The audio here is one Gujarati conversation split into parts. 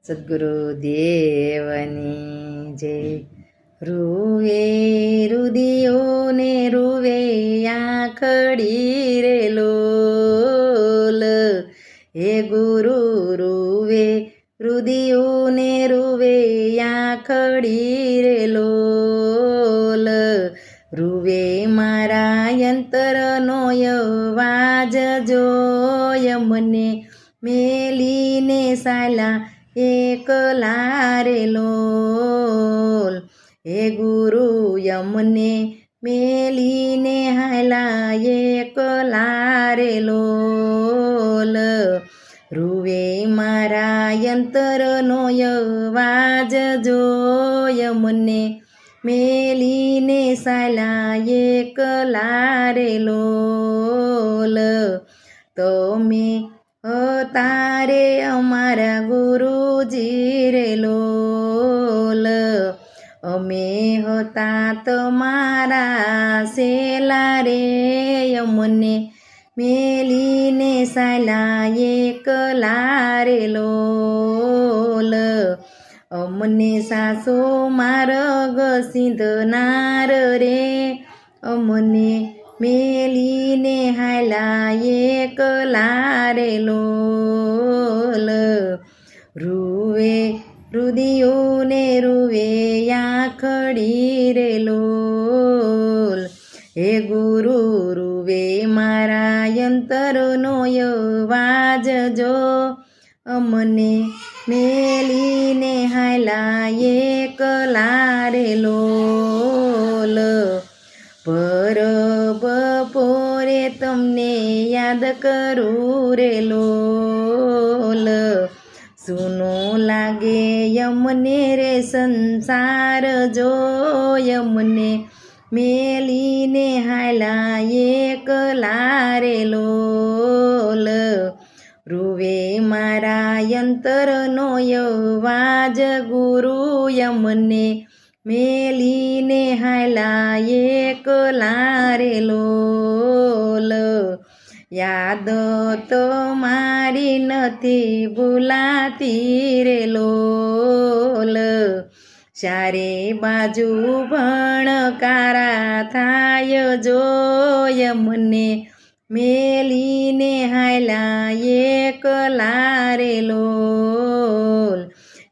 સદ્ગુરુદેવની જય. રૂવે રુદિયોને રૂવે આંખડી રે લોલ. હે ગુરુ રૂવે રુદિયોને રૂવે આંખડી રે લોલ. રૂવે મારા યંતરનો અવાજ જોય મને મેલીને સાલા એકલા રે લોલ. હે ગુરુ યમને મેલીને હાલા એકલા રે લોલ. રૂવે મારા યંતરનો અવાજ જોય મને મેલીને સાલા એકલા રે લોલ. તમે તારે અમારા ગુરુજી રે લોલ. અમે હતા તમારા સેલા રે અમને મેલીને સાલા એકલા રે લોલ. અમને સાસો માર્ગ સિંધનાર રે અમને મેલીને હાલા એકલા રે લોલ. રૂવે રુદિયોને રૂવે આંખડી રે લોલ. હે ગુરુ રૂવે મારા યંતરનો અવાજ જો અમને મેલીને હાલા એકલા રે લોલ. પર બપોરે તમને યાદ કરું રે લોલ. સૂનું લાગે યમને રે સંસાર જોય મને મેલીને હાલા એકલા રે લોલ. રૂવે મારા યંતરનો અવાજ ગુરુ યમને મેલીને હાલા એકલા રે લોલ. યાદ તો મારી નથી ભૂલાતી રે લોલ. ચારે બાજુ ભણકારા થાય જોય મને મેલીને હાલા એકલા રે લોલ.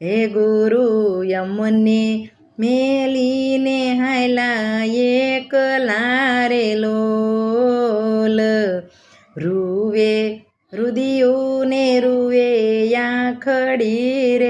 હે ગુરુ યમને મેલીને હાલા એકલા રે લોલ. રૂવે રુદિયોને રૂવે આંખડી